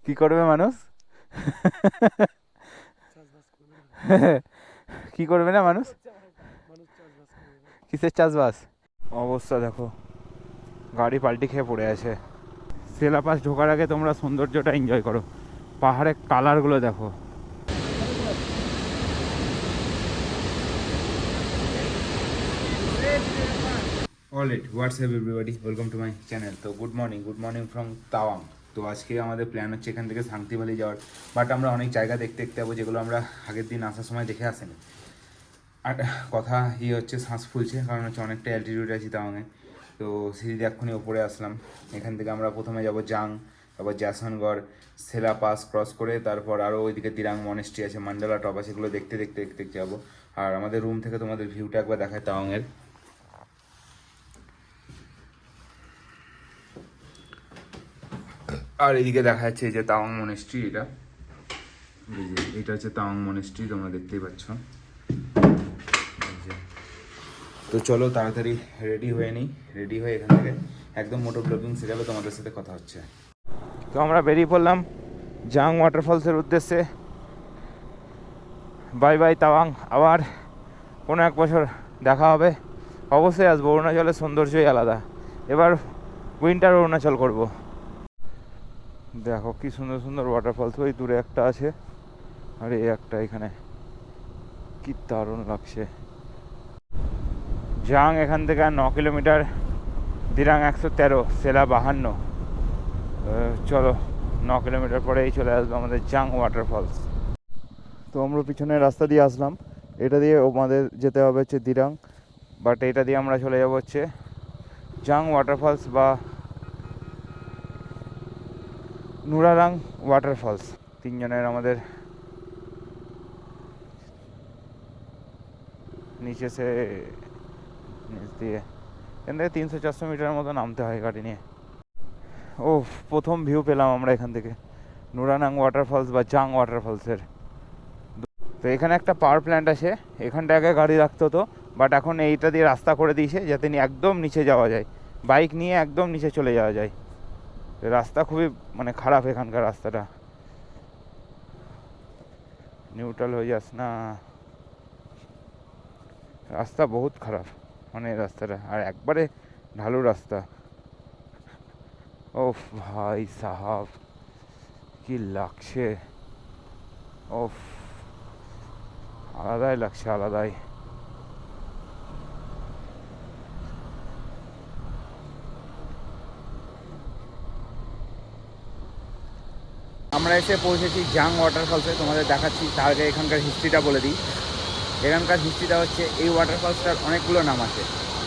কি করবে মানুষ? কি করবে না মানুষ? কিসের চাষবাস? অবস্থা দেখো, গাড়ি পাল্টি খেয়ে পড়ে আছে। সেলাপাস ঢোকার আগে তোমরা সৌন্দর্যটা এনজয় করো, পাহাড়ের কালারগুলো দেখো। Alright, WhatsApp everybody, welcome to my channel. তো গুড মর্নিং ফ্রম তাওয়াং। তো আজকে আমাদের প্ল্যান হচ্ছে এখান থেকে শান্তি ভ্যালি যাওয়ার, বাট আমরা অনেক জায়গা দেখতে দেখতে যাবো যেগুলো আমরা আগের দিন আসার সময় দেখে আসিনি। আর কথা হচ্ছে শ্বাস ফুলছে, কারণ হচ্ছে অনেকটা অ্যালটিটিউড আছি তাওয়াংয়ে। তো সিঁড়ি এক্ষুনি ওপরে আসলাম। এখান থেকে আমরা প্রথমে যাব জাং, তারপর জ্যাসনগড়, সেলা পাস ক্রস করে তারপর আরও ওইদিকে দিরাং মনেস্ট্রি আছে, মান্ডালা টপ আছে, এগুলো দেখতে দেখতে দেখতে দেখতে যাবো। আর আমাদের রুম থেকে তোমাদের ভিউটা একবার দেখায় তাওয়াংয়ের। আর এদিকে দেখা যাচ্ছে এই যে তাওয়াং মনেস্ট্রি, এটা হচ্ছে তাওয়াং মনেস্ট্রি, তোমরা দেখতেই পাচ্ছ। তো চলো তাড়াতাড়ি রেডি হয়ে নিই, রেডি হয়ে এখান থেকে একদম মোটো ব্লগিং সেটাবে তোমাদের সাথে কথা হচ্ছে। তো আমরা বেরিয়ে পড়লাম জাং ওয়াটারফলসের উদ্দেশ্যে। বাই বাই তাওয়াং, আবার কোনো এক বছর দেখা হবে। অবশ্যই আসবো, অরুণাচলের সৌন্দর্যই আলাদা। এবার উইন্টার অরুণাচল করব। দেখো কি সুন্দর সুন্দর ওয়াটারফলস, ওই দূরে একটা আছে আর এই একটা এখানে, কি দারুণ লাগছে। জাং এখান থেকে 9 কিলোমিটার, দিরাং 113, সেলা 52। চলো 9 কিলোমিটার পরেই চলে আসবো আমাদের জাং ওয়াটারফলস। তো আমরা পিছনের রাস্তা দিয়ে আসলাম, এটা দিয়ে আমাদের যেতে হবে হচ্ছে দিরাং, বাট এটা দিয়ে আমরা চলে যাবো হচ্ছে জাং ওয়াটারফলস বা নুরারাং ওয়াটারফলস। তিনজনের আমাদের নিচে সে নিচ দিয়ে এখান থেকে 300-400 মিটার মতো নামতে হয় গাড়ি নিয়ে। ও, প্রথম ভিউ পেলাম আমরা এখান থেকে নুরানাং ওয়াটারফলস বা জাং ওয়াটারফলসের। তো এখানে একটা পাওয়ার প্ল্যান্ট আছে, এখানটা আগে গাড়ি রাখতে হতো, বাট এখন এইটা দিয়ে রাস্তা করে দিয়েছে যাতে একদম নিচে যাওয়া যায়, বাইক নিয়ে একদম নিচে চলে যাওয়া যায়। রাস্তা খুবই মানে খারাপ এখানকার রাস্তাটা, নিউট্রাল হয়ে যাস না, রাস্তা বহুত খারাপ মানে রাস্তাটা, আর একবারে ঢালু রাস্তা। ও ভাই সাহাব, কি লাগছে, ওফ, আলাদাই লাগছে, আলাদাই। আমরা এসে পৌঁছেছি জাং ওয়াটারফলসে, তোমাদের দেখাচ্ছি। তার আগে এখানকার হিস্ট্রিটা বলে দিই। এখানকার হিস্ট্রিটা হচ্ছে এই ওয়াটারফলসটার অনেকগুলো নাম আছে।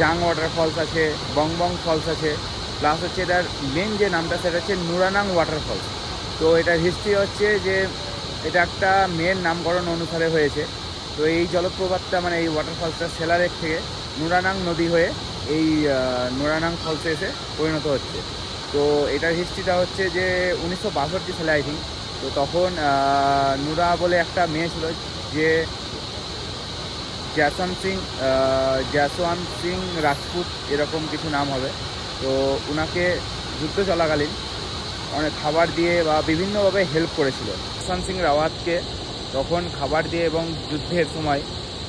জাং ওয়াটারফলস আছে, বং ফলস আছে, প্লাস হচ্ছে এটার মেন যে নামটা সেটা হচ্ছে নুরানাং ওয়াটারফলস। তো এটার হিস্ট্রি হচ্ছে যে এটা একটা মেয়ের নামকরণ অনুসারে হয়েছে। তো এই জলপ্রপাতটা মানে এই ওয়াটারফলসটা সেলারেক থেকে নুরানাং নদী হয়ে এই নুরানাং ফলসে এসে পরিণত হচ্ছে। তো এটার হিস্ট্রিটা হচ্ছে যে 1962 সালে আই থিঙ্ক। তো তখন নুরা বলে একটা মেয়ে ছিল, যে জ্যাসওয়ান্ত সিং রাজপুত এরকম কিছু নাম হবে। তো ওনাকে যুদ্ধ চলাকালীন অনেক খাবার দিয়ে বা বিভিন্নভাবে হেল্প করেছিল জ্যাসওয়ান্ত সিং রাওয়াতকে, তখন খাবার দিয়ে এবং যুদ্ধের সময়,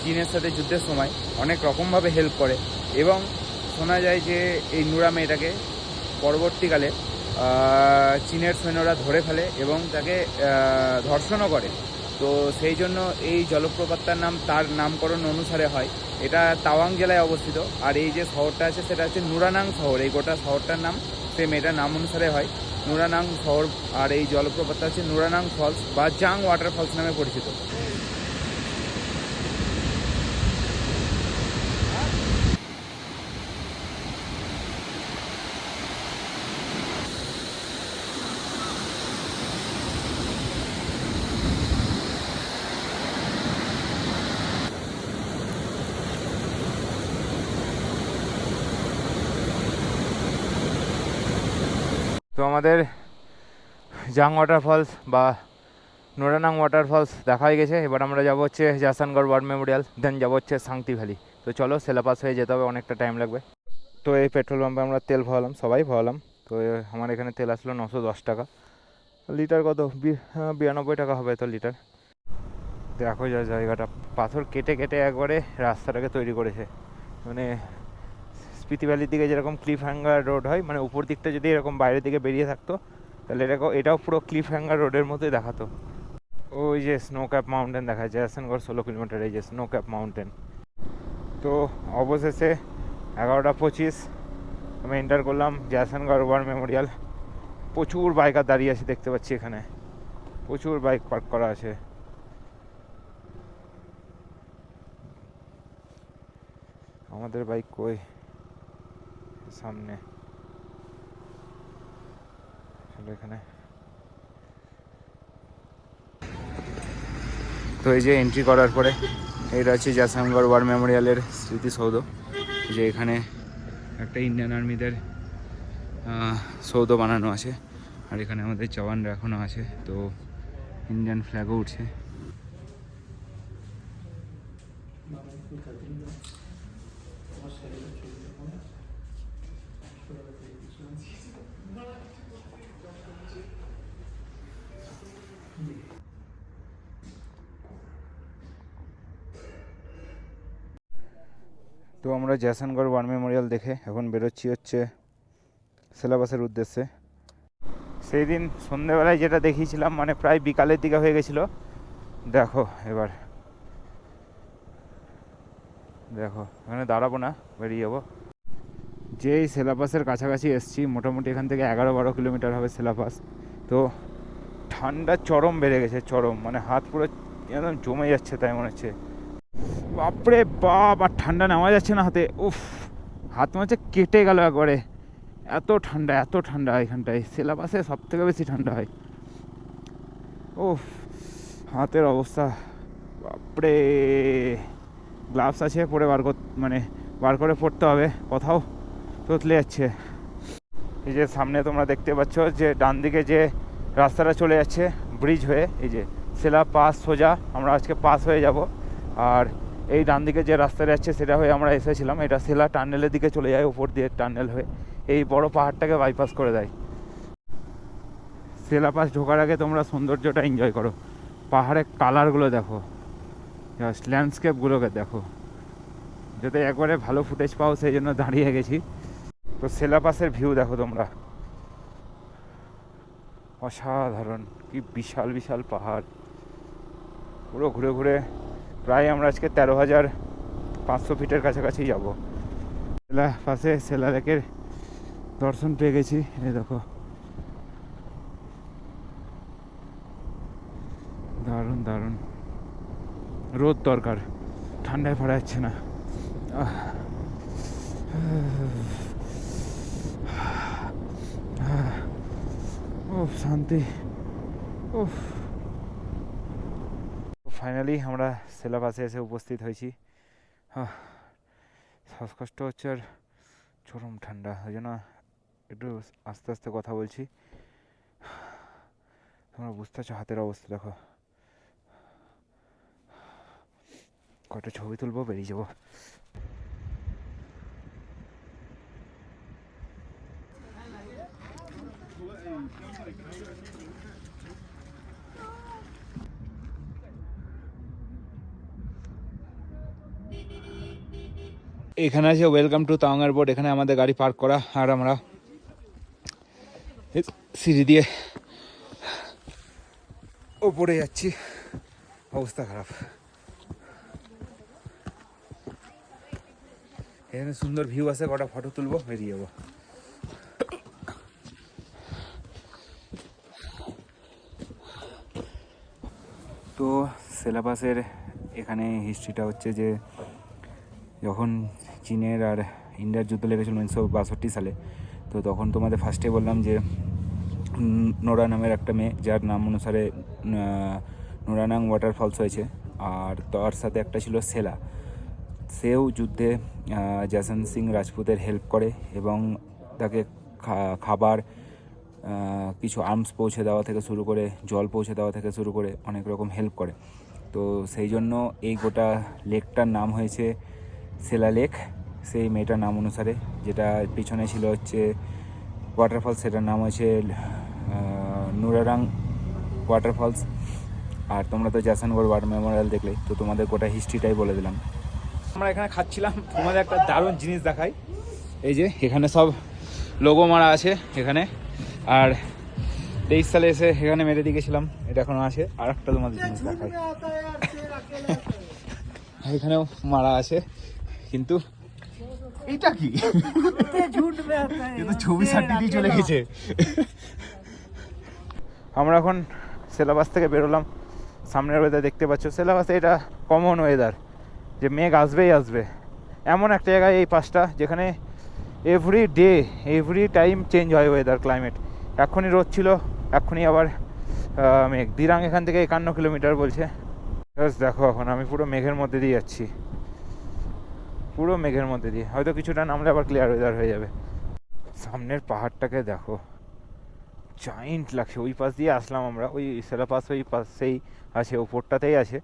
চীনের সাথে যুদ্ধের সময় অনেক রকমভাবে হেল্প করে। এবং শোনা যায় যে এই নুরা মেয়েটাকে পরবর্তীকালে চীনের সৈন্যরা ধরে ফেলে এবং তাকে ধর্ষণও করে। তো সেই জন্য এই জলপ্রপাতটার নাম তার নামকরণ অনুসারে হয়। এটা তাওয়াং জেলায় অবস্থিত। আর এই যে শহরটা আছে সেটা হচ্ছে নুরানাং শহর, এই গোটা শহরটার নাম সেম এটার নাম অনুসারে হয়, নুরানাং শহর। আর এই জলপ্রপাতটা হচ্ছে নুরানাং ফলস বা জাং ওয়াটার ফলস নামে পরিচিত। তো আমাদের জাং ওয়াটারফলস বা নুরানাং ওয়াটারফলস দেখা হয়ে গেছে। এবার আমরা যাবো হচ্ছে জাসানগড় ওয়ার মেমোরিয়াল, দেন যাবো হচ্ছে শান্তি ভ্যালি। তো চলো, সেলাপাস হয়ে যেতে হবে, অনেকটা টাইম লাগবে। তো এই পেট্রোল পাম্পে আমরা তেল ভরালাম, সবাই ভরালাম। তো আমার এখানে তেল আসলো 910 টাকা। লিটার কত 92 টাকা হবে তো লিটার। দেখো যা জায়গাটা, পাথর কেটে কেটে একবারে রাস্তাটাকে তৈরি করেছে। মানে স্পিতি ভ্যালির দিকে যেরকম ক্লিফ হ্যাঙ্গার রোড হয়, মানে উপর দিকটা যদি এরকম বাইরের দিকে বেরিয়ে থাকতো তাহলে এটাও পুরো ক্লিফ হ্যাঙ্গার রোডের মতোই দেখাতো। ওই যে স্নো ক্যাপ মাউন্টেন দেখা যায়, জয়সনগড় 16 কিলোমিটার, এই যে স্নো ক্যাপ মাউন্টেন। তো অবশেষে 11:25 আমি এন্টার করলাম জয়সনগড় ওয়ার মেমোরিয়াল। প্রচুর বাইকার দাঁড়িয়ে আছে দেখতে পাচ্ছি, এখানে প্রচুর বাইক পার্ক করা আছে। আমাদের বাইক কই? সামনে এখানে। তো এই যে এন্ট্রি করার পরে এটা হচ্ছে জয়সনগড় ওয়ার মেমোরিয়ালের স্মৃতিসৌধ, যে এখানে একটা ইন্ডিয়ান আর্মিদের সৌধ বানানো আছে, আর এখানে আমাদের জওয়ানরা এখনও আছে। তো ইন্ডিয়ান ফ্ল্যাগও উঠছে। তো আমরা জয়সনগড় ওয়ার মেমোরিয়াল দেখে এখন বেরোচ্ছি হচ্ছে সিলেবাসের উদ্দেশ্যে। সেই দিন সন্ধ্যেবেলায় যেটা দেখিয়েছিলাম, মানে প্রায় বিকালের দিকে হয়ে গেছিলো। দেখো এবার, দেখো এখানে দাঁড়াবো না, বেরিয়ে যাবো। যেই সিলেবাসের কাছাকাছি এসছি, মোটামুটি এখান থেকে 11-12 কিলোমিটার হবে সিলেবাস। তো ঠান্ডা চরম বেড়ে গেছে, চরম, মানে হাত পুরো একদম জমে যাচ্ছে তাই মনে হচ্ছে। বাপরে বাপ, আর ঠান্ডা নেওয়া যাচ্ছে না হাতে, উফ, হাত মনে হচ্ছে কেটে গেল একবারে। এত ঠান্ডা, এত ঠান্ডা এখানটায়, সিলেবাসে সব থেকে বেশি ঠান্ডা হয়। উফ, হাতের অবস্থা, বাপরে। গ্লাভস আছে, পরে বার করে পড়তে হবে, কোথাও তোতলে যাচ্ছে। এই যে সামনে তোমরা দেখতে পাচ্ছ যে ডান দিকে যে রাস্তাটা চলে যাচ্ছে ব্রিজ হয়ে, এই যে সেলা পাস সোজা, আমরা আজকে পাস হয়ে যাব। আর এই ডান দিকে যে রাস্তাটা যাচ্ছে সেটা হয়ে আমরা এসেছিলাম, এটা সেলা টানেলের দিকে চলে যায়, উপর দিয়ে টানেল হয়ে এই বড় পাহাড়টাকে বাইপাস করে দেয়। সেলা পাস ঢোকার আগে তোমরা সৌন্দর্যটা এনজয় করো, পাহাড়ের কালারগুলো দেখো, জাস্ট ল্যান্ডস্কেপগুলোকে দেখো। যাতে একবারে ভালো ফুটেজ পাও সেই জন্য দাঁড়িয়ে গেছি। তো সেলা পাসের ভিউ দেখো তোমরা, অসাধারণ, কি বিশাল বিশাল পাহাড়। পুরো ঘুরে ঘুরে প্রায় আমরা আজকে 13,500 ফিটের কাছাকাছি যাব। সেলা পাশে সেলা লেকের দর্শন পেয়ে গেছি। এই দেখো, দারুণ দারুণ। রোদ দরকার, ঠান্ডায় পড়া যাচ্ছে না। উফ, শান্তি। উফ, ফাইনালি আমরা সিলেবাসে এসে উপস্থিত হয়েছি। শ্বাসকষ্ট হচ্ছে আর চরম ঠান্ডা, ওই জন্য একটু আস্তে আস্তে কথা বলছি। তোমরা বুঝতে পারছো হাতের অবস্থা দেখো। কটা ছবি তুলবো, বেরিয়ে যাবো। এখানে আছে ওয়েলকাম টু তাওয়াঙ্গার বোর্ড, এখানে আমাদের গাড়ি পার্ক করা। আর আমরা সিঁড়ি দিয়ে ওপরে যাচ্ছি, অবস্থা খারাপ। এখানে সুন্দর ভিউ আছে, কটা ফটো তুলবো, বেরিয়ে যাবো। তো সিলেবাসের এখানে হিস্ট্রিটা হচ্ছে যে যখন চীনের আর ইন্ডিয়ার যুদ্ধ লেগেছিল 1962 সালে, তো তখন তোমাদের ফার্স্টে বললাম যে নোরা নামের একটা মেয়ে, যার নাম অনুসারে নোরানাং ওয়াটারফলস হয়েছে, আর তার সাথে একটা ছিল সেলা। সেও যুদ্ধে জয়সন সিং রাজপুতের হেল্প করে এবং তাকে খাবার, কিছু আর্মস পৌঁছে দেওয়া থেকে শুরু করে, জল পৌঁছে দেওয়া থেকে শুরু করে অনেক রকম হেল্প করে। তো সেই জন্য এই গোটা লেকটার নাম হয়েছে সেলা লেক, সেই মেয়েটার নাম অনুসারে। যেটা পিছনে ছিল হচ্ছে ওয়াটারফল, সেটার নাম হয়েছে নুরারাং ওয়াটারফলস। আর তোমরা তো জ্যাসানগড় ওয়ার মেমোরিয়াল দেখলেই, তো তোমাদের গোটা হিস্ট্রিটাই বলে দিলাম। আমরা এখানে খাচ্ছিলাম, তোমাদের একটা দারুণ জিনিস দেখাই। এই যে এখানে সব লোগো মারা আছে এখানে, আর 23 সালে এসে এখানে মেরে দিয়ে গেছিলাম, এটা এখনো আছে। আর একটা তোমাদের জিনিস দেখাই, এখানেও মারা আছে, কিন্তু এটা কি ছবি সার্টিফিকেট চলে গেছে। আমরা এখন সিলেবাস থেকে বেরোলাম, সামনের ওয়েদার দেখতে পাচ্ছ। সিলেবাসে এটা কমন ওয়েদার যে মেঘ আসবেই আসবে, এমন একটা জায়গায় এই পাশটা যেখানে every day every time change হয় ওয়েদার, ক্লাইমেট। এক্ষুনি রোদ ছিল, এক্ষুনি আবার মেঘ। দিরাং এখান থেকে 51 কিলোমিটার বলছে। দেখো এখন আমি পুরো মেঘের মধ্যে দিয়ে যাচ্ছি, পুরো মেঘের মধ্যে দিয়ে। হয়তো কিছুটা নামলে আবার ক্লিয়ার ওয়েদার হয়ে যাবে। সামনের পাহাড়টাকে দেখো, জায়েন্ট লাগছে। ওই পাশ দিয়ে আসলাম আমরা, ওই সিলেবাস ওই পাশেই আছে, ওপরটাতেই আছে।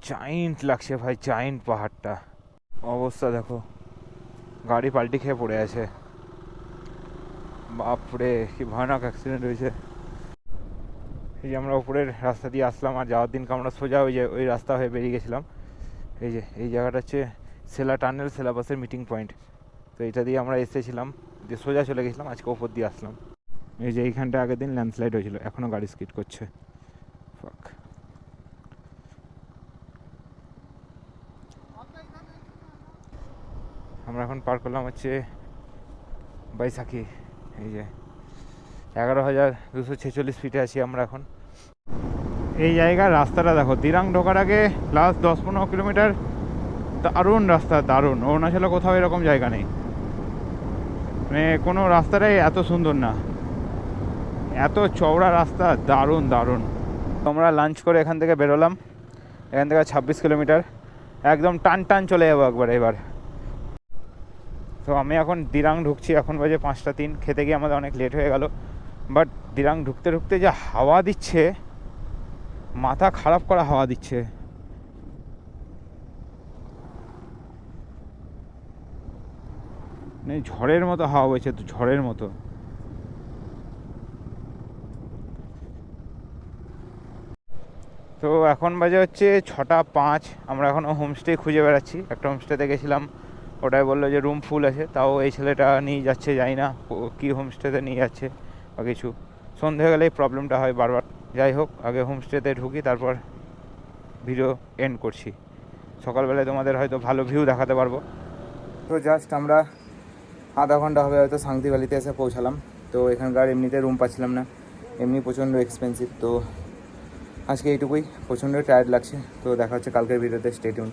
জায়েন্ট লাগছে ভাই, জায়েন্ট পাহাড়টা। অবস্থা দেখো, গাড়ি পাল্টি খেয়ে পড়ে আছে। বাপরে কি ভয়ানক অ্যাক্সিডেন্ট হয়েছে। এই যে আমরা উপরের রাস্তা দিয়ে আসলাম, আর যাওয়ার দিনকে আমরা সোজা ওই রাস্তা হয়ে বেরিয়ে গেছিলাম। এই যে এই জায়গাটা হচ্ছে সেলা টানেল, সিলেবাসের মিটিং পয়েন্ট। তো এটা দিয়ে আমরা এসেছিলাম, যে সোজা চলে গেছিলাম, আজকে ওপর দিয়ে আসলাম। এই যে এইখানটা আগের দিন ল্যান্ডস্লাইড হয়েছিল, এখনও গাড়ি স্কিড করছে। ফাক। আমরা এখন পার করলাম হচ্ছে বৈশাখী। এই যে 11,246 ফিটে আছি আমরা এখন। এই জায়গার রাস্তাটা দেখো, দিরাং ঢোকার আগে লাস্ট 10-15 কিলোমিটার দারুণ রাস্তা, দারুণ। অরুণাচলে কোথাও এরকম জায়গা নেই, মানে কোনো রাস্তাটাই এত সুন্দর না, এত চওড়া রাস্তা, দারুণ দারুণ। আমরা লাঞ্চ করে এখান থেকে বেরোলাম, এখান থেকে 26 কিলোমিটার, একদম টান টান চলে যাবো একবার এবার। তো আমি এখন দিরাং ঢুকছি, এখন বাজে 5টা 3। খেতে গিয়ে আমাদের অনেক লেট হয়ে গেল, বাট দিরাং ঢুকতে ঢুকতে যা হাওয়া দিচ্ছে, মাথা খারাপ করা হাওয়া দিচ্ছে। মানে ঝড়ের মতো হাওয়া বইছে, তো ঝড়ের মতো। তো এখন বাজে হচ্ছে 6টা 5। আমরা এখনও হোমস্টে খুঁজে বেড়াচ্ছি। একটা হোমস্টেতে গেছিলাম, ওটাই বললো যে রুম ফুল আছে, তাও এই ছেলেটা নিয়ে যাচ্ছে, যাই না কি হোমস্টেতে নিয়ে যাচ্ছে বা কিছু। সন্ধে হয়ে গেলে এই প্রবলেমটা হয় বারবার। যাই হোক, আগে হোমস্টেতে ঢুকি, তারপর ভিডিও এন্ড করছি। সকালবেলায় তোমাদের হয়তো ভালো ভিউ দেখাতে পারবো। তো জাস্ট আমরা আধা ঘন্টা হবে হয়তো শান্তি ভ্যালিতে এসে পৌঁছালাম। তো এখানকার এমনিতে রুম পাচ্ছিলাম না, এমনি প্রচণ্ড এক্সপেন্সিভ। তো আজকে এইটুকুই, প্রচণ্ড টায়ার্ড লাগছে। তো দেখা হচ্ছে কালকের ভিডিওতে, স্টে টিউন।